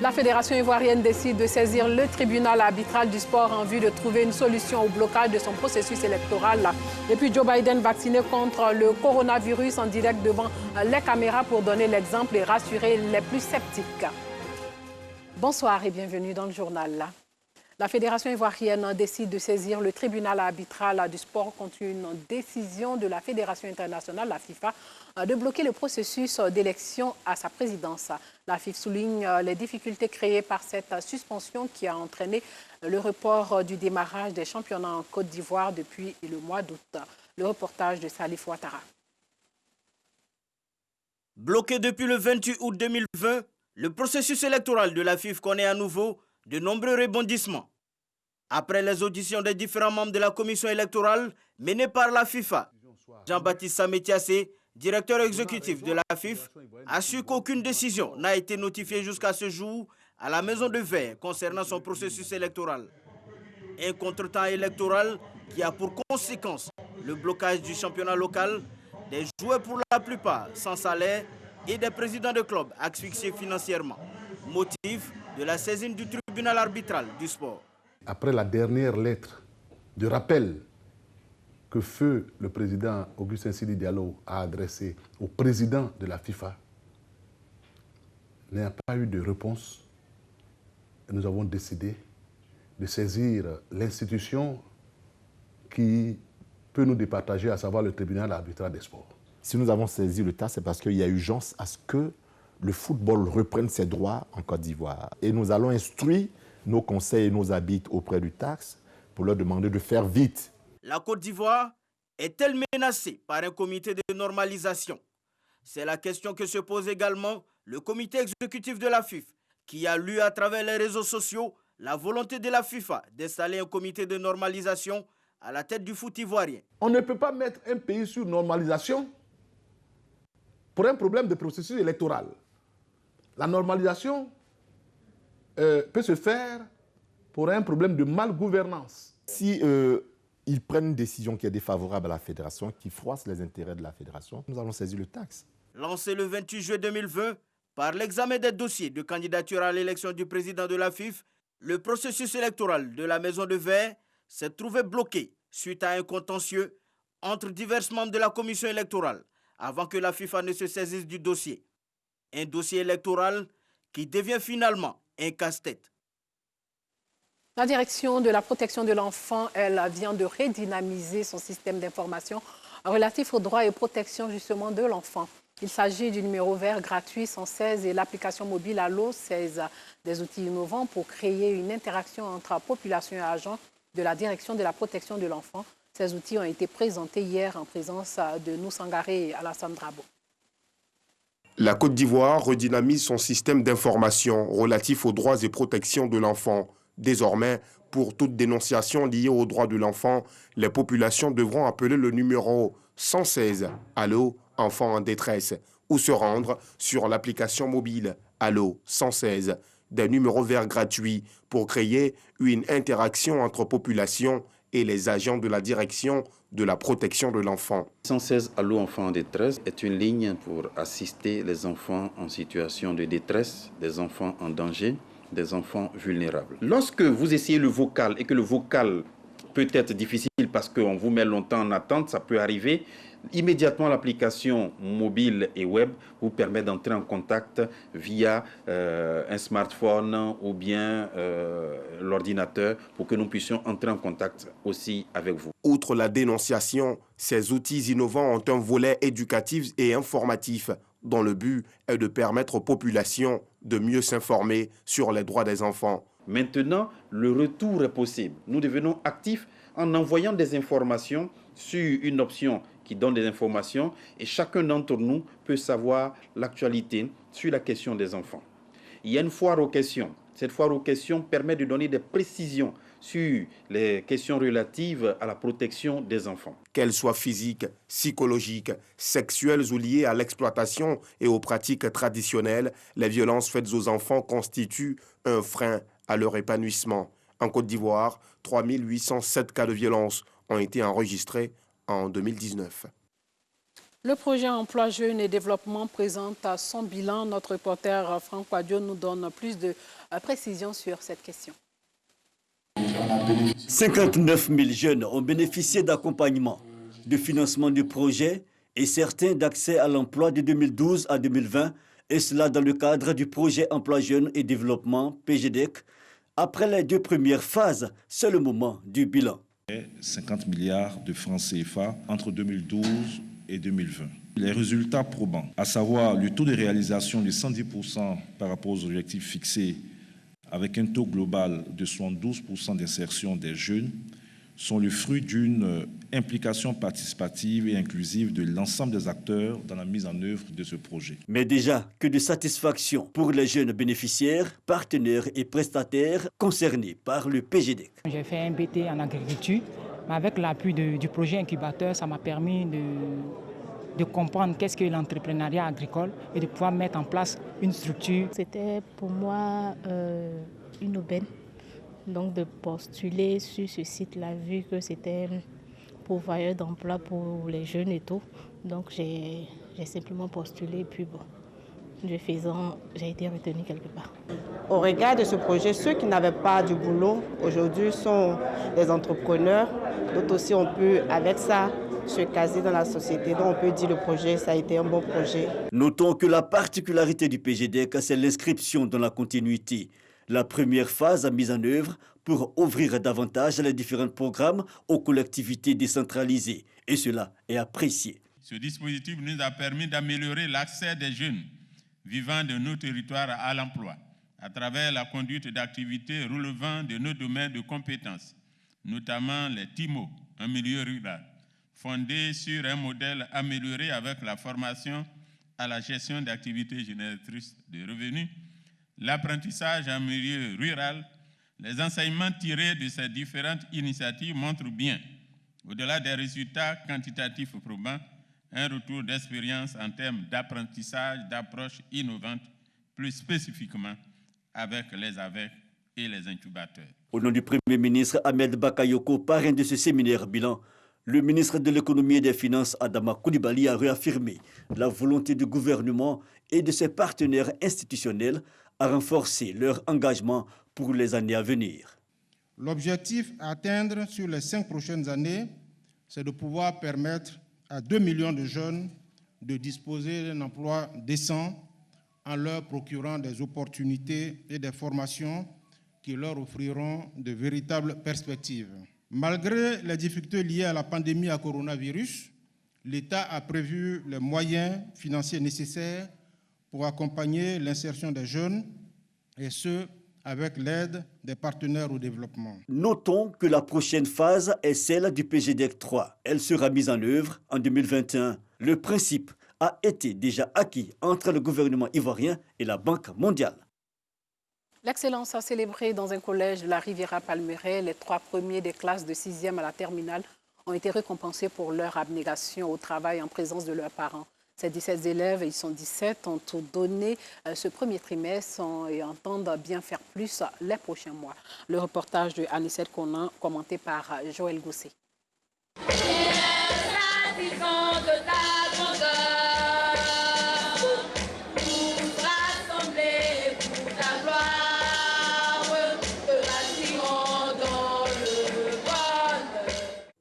La Fédération ivoirienne décide de saisir le tribunal arbitral du sport en vue de trouver une solution au blocage de son processus électoral. Et puis Joe Biden vacciné contre le coronavirus en direct devant les caméras pour donner l'exemple et rassurer les plus sceptiques. Bonsoir et bienvenue dans le journal. La Fédération ivoirienne décide de saisir le tribunal arbitral du sport contre une décision de la Fédération internationale, la FIFA, de bloquer le processus d'élection à sa présidence. La FIFA souligne les difficultés créées par cette suspension qui a entraîné le report du démarrage des championnats en Côte d'Ivoire depuis le mois d'août. Le reportage de Salif Ouattara. Bloqué depuis le 28 août 2020, le processus électoral de la FIFA connaît à nouveau de nombreux rebondissements. Après les auditions des différents membres de la commission électorale menée par la FIFA, Jean-Baptiste Sametiassé, directeur exécutif de la FIFA, a su qu'aucune décision n'a été notifiée jusqu'à ce jour à la maison de veille concernant son processus électoral. Un contretemps électoral qui a pour conséquence le blocage du championnat local, des joueurs pour la plupart sans salaire et des présidents de clubs asphyxiés financièrement. Motif de la saisine du tribunal arbitral du sport. Après la dernière lettre de rappel que feu le président Augustin Sidi Diallo a adressée au président de la FIFA, il n'y a pas eu de réponse. Nous avons décidé de saisir l'institution qui peut nous départager, à savoir le tribunal arbitral des sports. Si nous avons saisi le tas, c'est parce qu'il y a urgence à ce que le football reprenne ses droits en Côte d'Ivoire. Et nous allons instruire nos conseils et nos arbitres auprès du TACS pour leur demander de faire vite. La Côte d'Ivoire est-elle menacée par un comité de normalisation? C'est la question que se pose également le comité exécutif de la FIFA, qui a lu à travers les réseaux sociaux la volonté de la FIFA d'installer un comité de normalisation à la tête du foot ivoirien. On ne peut pas mettre un pays sur normalisation pour un problème de processus électoral. La normalisation peut se faire pour un problème de malgouvernance. Si ils prennent une décision qui est défavorable à la fédération, qui froisse les intérêts de la fédération, nous allons saisir le TACS. Lancé le 28 juillet 2020 par l'examen des dossiers de candidature à l'élection du président de la FIFA, le processus électoral de la Maison de Verre s'est trouvé bloqué suite à un contentieux entre divers membres de la commission électorale avant que la FIFA ne se saisisse du dossier. Un dossier électoral qui devient finalement un casse-tête. La direction de la protection de l'enfant, elle vient de redynamiser son système d'information relatif aux droits et protection justement de l'enfant. Il s'agit du numéro vert gratuit 116 et l'application mobile Allo 16, des outils innovants pour créer une interaction entre population et agents de la direction de la protection de l'enfant. Ces outils ont été présentés hier en présence de Noussangaré et Alassane Drabo. La Côte d'Ivoire redynamise son système d'information relatif aux droits et protections de l'enfant. Désormais, pour toute dénonciation liée aux droits de l'enfant, les populations devront appeler le numéro 116 Allo Enfant en détresse ou se rendre sur l'application mobile Allo 116, des numéros verts gratuits pour créer une interaction entre population et les agents de la direction de la protection de l'enfant. 116 Allo Enfants en détresse est une ligne pour assister les enfants en situation de détresse, des enfants en danger, des enfants vulnérables. Lorsque vous essayez le vocal et que le vocal peut être difficile parce qu'on vous met longtemps en attente, ça peut arriver, immédiatement l'application mobile et web vous permet d'entrer en contact via un smartphone ou bien l'ordinateur pour que nous puissions entrer en contact aussi avec vous. Outre la dénonciation, ces outils innovants ont un volet éducatif et informatif dont le but est de permettre aux populations de mieux s'informer sur les droits des enfants. Maintenant, le retour est possible. Nous devenons actifs en envoyant des informations sur une option qui donne des informations et chacun d'entre nous peut savoir l'actualité sur la question des enfants. Il y a une foire aux questions. Cette foire aux questions permet de donner des précisions sur les questions relatives à la protection des enfants. Qu'elles soient physiques, psychologiques, sexuelles ou liées à l'exploitation et aux pratiques traditionnelles, les violences faites aux enfants constituent un frein à leur épanouissement. En Côte d'Ivoire, 3807 cas de violence ont été enregistrés en 2019. Le projet Emploi Jeunes et Développement présente son bilan. Notre reporter Franck Quadio nous donne plus de précisions sur cette question. 59 000 jeunes ont bénéficié d'accompagnement, de financement du projet et certains d'accès à l'emploi de 2012 à 2020, et cela dans le cadre du projet Emploi Jeunes et Développement, PGDEC. Après les 2 premières phases, c'est le moment du bilan. 50 milliards de francs CFA entre 2012 et 2020. Les résultats probants, à savoir le taux de réalisation de 110% par rapport aux objectifs fixés, avec un taux global de 72% d'insertion des jeunes, sont le fruit d'une implication participative et inclusive de l'ensemble des acteurs dans la mise en œuvre de ce projet. Mais déjà que de satisfaction pour les jeunes bénéficiaires, partenaires et prestataires concernés par le PGDEC. J'ai fait un BT en agriculture, mais avec l'appui du projet incubateur, ça m'a permis de comprendre qu'est-ce que l'entrepreneuriat agricole et de pouvoir mettre en place une structure. C'était pour moi une aubaine. Donc de postuler sur ce site-là, vu que c'était pourvoyeur d'emploi pour les jeunes et tout. Donc j'ai simplement postulé, puis bon, de faisant, j'ai été retenue quelque part. Au regard de ce projet, ceux qui n'avaient pas du boulot aujourd'hui sont des entrepreneurs. D'autres aussi, on peut, avec ça, se caser dans la société. Donc on peut dire que le projet, ça a été un bon projet. Notons que la particularité du PGDEC, c'est l'inscription dans la continuité. La première phase a mise en œuvre pour ouvrir davantage les différents programmes aux collectivités décentralisées. Et cela est apprécié. Ce dispositif nous a permis d'améliorer l'accès des jeunes vivant de nos territoires à l'emploi à travers la conduite d'activités relevant de nos domaines de compétences, notamment les TIMO en milieu rural, fondés sur un modèle amélioré avec la formation à la gestion d'activités génératrices de revenus, l'apprentissage en milieu rural. Les enseignements tirés de ces différentes initiatives montrent bien, au-delà des résultats quantitatifs probants, un retour d'expérience en termes d'apprentissage, d'approches innovantes, plus spécifiquement avec les AVEC et les incubateurs. Au nom du Premier ministre Ahmed Bakayoko, parrain de ce séminaire bilan, le ministre de l'Économie et des Finances, Adama Coulibaly, a réaffirmé la volonté du gouvernement et de ses partenaires institutionnels à renforcer leur engagement pour les années à venir. L'objectif à atteindre sur les 5 prochaines années, c'est de pouvoir permettre à 2 millions de jeunes de disposer d'un emploi décent en leur procurant des opportunités et des formations qui leur offriront de véritables perspectives. Malgré les difficultés liées à la pandémie à coronavirus, l'État a prévu les moyens financiers nécessaires pour accompagner l'insertion des jeunes, et ce, avec l'aide des partenaires au développement. Notons que la prochaine phase est celle du PGDEC 3. Elle sera mise en œuvre en 2021. Le principe a été déjà acquis entre le gouvernement ivoirien et la Banque mondiale. L'excellence a célébré dans un collège de la Riviera Palmeraie. Les 3 premiers des classes de 6e à la terminale ont été récompensés pour leur abnégation au travail en présence de leurs parents. Ces 17 élèves, ils sont 17, ont tout donné ce premier trimestre et entendent bien faire plus les prochains mois. Le reportage de Anissette Conan, commenté par Joël Gosset.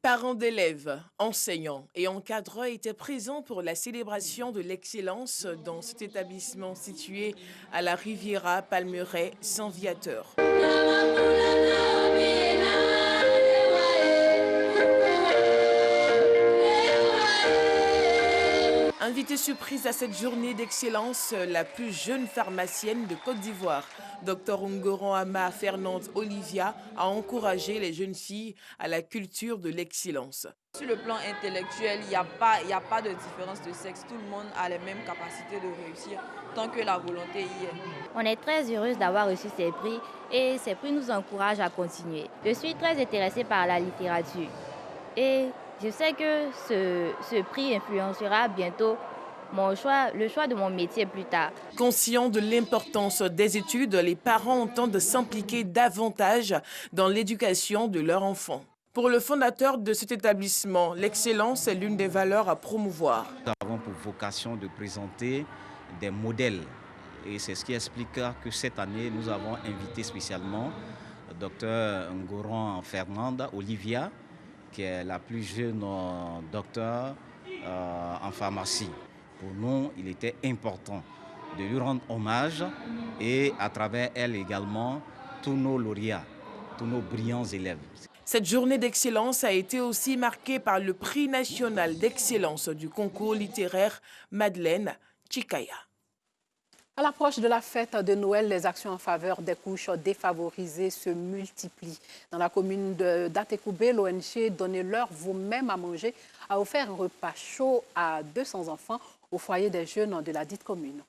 Parents d'élèves, enseignants et encadreurs étaient présents pour la célébration de l'excellence dans cet établissement situé à la Riviera Palmeraie Saint-Viateur. Invitée surprise à cette journée d'excellence, la plus jeune pharmacienne de Côte d'Ivoire, Dr Ngoron Ama Fernande Olivia, a encouragé les jeunes filles à la culture de l'excellence. Sur le plan intellectuel, il n'y a pas de différence de sexe. Tout le monde a les mêmes capacités de réussir tant que la volonté y est. On est très heureuse d'avoir reçu ces prix et ces prix nous encouragent à continuer. Je suis très intéressée par la littérature et je sais que ce prix influencera bientôt le choix de mon métier plus tard. Conscients de l'importance des études, les parents entendent s'impliquer davantage dans l'éducation de leurs enfants. Pour le fondateur de cet établissement, l'excellence est l'une des valeurs à promouvoir. Nous avons pour vocation de présenter des modèles. Et c'est ce qui expliquera que cette année, nous avons invité spécialement le Dr Ngoron Fernande Olivia, qui est la plus jeune docteure en pharmacie. Pour nous, il était important de lui rendre hommage et à travers elle également, tous nos lauréats, tous nos brillants élèves. Cette journée d'excellence a été aussi marquée par le prix national d'excellence du concours littéraire Madeleine Chikaya. À l'approche de la fête de Noël, les actions en faveur des couches défavorisées se multiplient. Dans la commune d'Atekoubé, l'ONG Donnez-leur vous-même à manger a offert un repas chaud à 200 enfants au foyer des jeunes de la dite commune.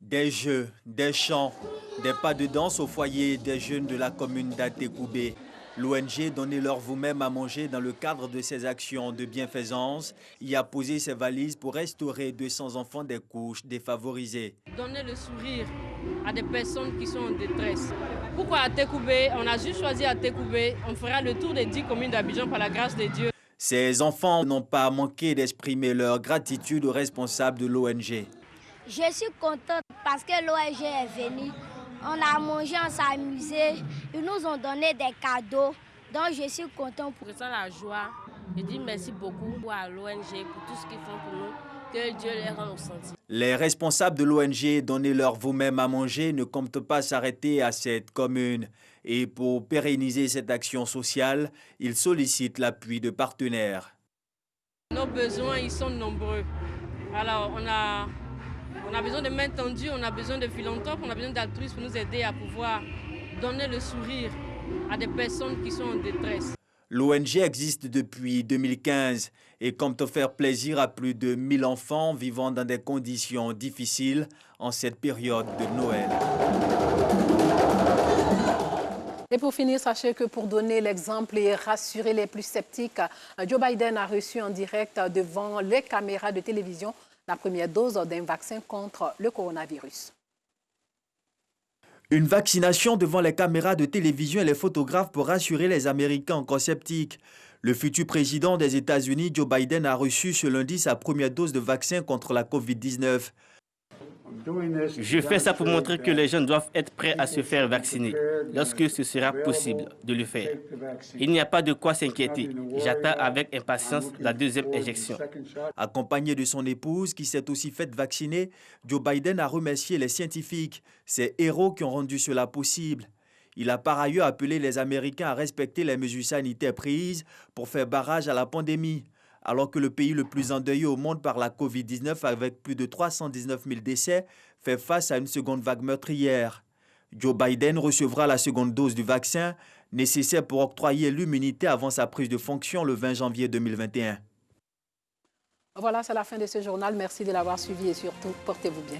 Des jeux, des chants, des pas de danse au foyer des jeunes de la commune d'Atekoubé. L'ONG Donnez-leur vous-même à manger dans le cadre de ses actions de bienfaisance y a posé ses valises pour restaurer 200 enfants des couches défavorisées. Donner le sourire à des personnes qui sont en détresse. Pourquoi Atekoubé? On a juste choisi Atekoubé. On fera le tour des 10 communes d'Abidjan par la grâce de Dieu. Ces enfants n'ont pas manqué d'exprimer leur gratitude aux responsables de l'ONG. Je suis contente parce que l'ONG est venue. On a mangé, on s'est amusé. Ils nous ont donné des cadeaux. Donc je suis contente. Pour ça, la joie. Je dis merci beaucoup à l'ONG pour tout ce qu'ils font pour nous. Que Dieu les rende au sentier. Les responsables de l'ONG Donnez-leur vous-même à manger ne comptent pas s'arrêter à cette commune. Et pour pérenniser cette action sociale, ils sollicitent l'appui de partenaires. Nos besoins, ils sont nombreux. Alors, on a besoin de mains tendues, on a besoin de philanthropes, on a besoin d'altruistes pour nous aider à pouvoir donner le sourire à des personnes qui sont en détresse. L'ONG existe depuis 2015 et compte faire plaisir à plus de 1000 enfants vivant dans des conditions difficiles en cette période de Noël. Et pour finir, sachez que pour donner l'exemple et rassurer les plus sceptiques, Joe Biden a reçu en direct devant les caméras de télévision la première dose d'un vaccin contre le coronavirus. Une vaccination devant les caméras de télévision et les photographes pour rassurer les Américains encore sceptiques. Le futur président des États-Unis, Joe Biden, a reçu ce lundi sa première dose de vaccin contre la COVID-19. Je fais ça pour montrer que les gens doivent être prêts à se faire vacciner lorsque ce sera possible de le faire. Il n'y a pas de quoi s'inquiéter. J'attends avec impatience la deuxième injection. Accompagné de son épouse qui s'est aussi faite vacciner, Joe Biden a remercié les scientifiques, ces héros qui ont rendu cela possible. Il a par ailleurs appelé les Américains à respecter les mesures sanitaires prises pour faire barrage à la pandémie. Alors que le pays le plus endeuillé au monde par la COVID-19, avec plus de 319 000 décès, fait face à une seconde vague meurtrière. Joe Biden recevra la seconde dose du vaccin nécessaire pour octroyer l'immunité avant sa prise de fonction le 20 janvier 2021. Voilà, c'est la fin de ce journal. Merci de l'avoir suivi et surtout, portez-vous bien.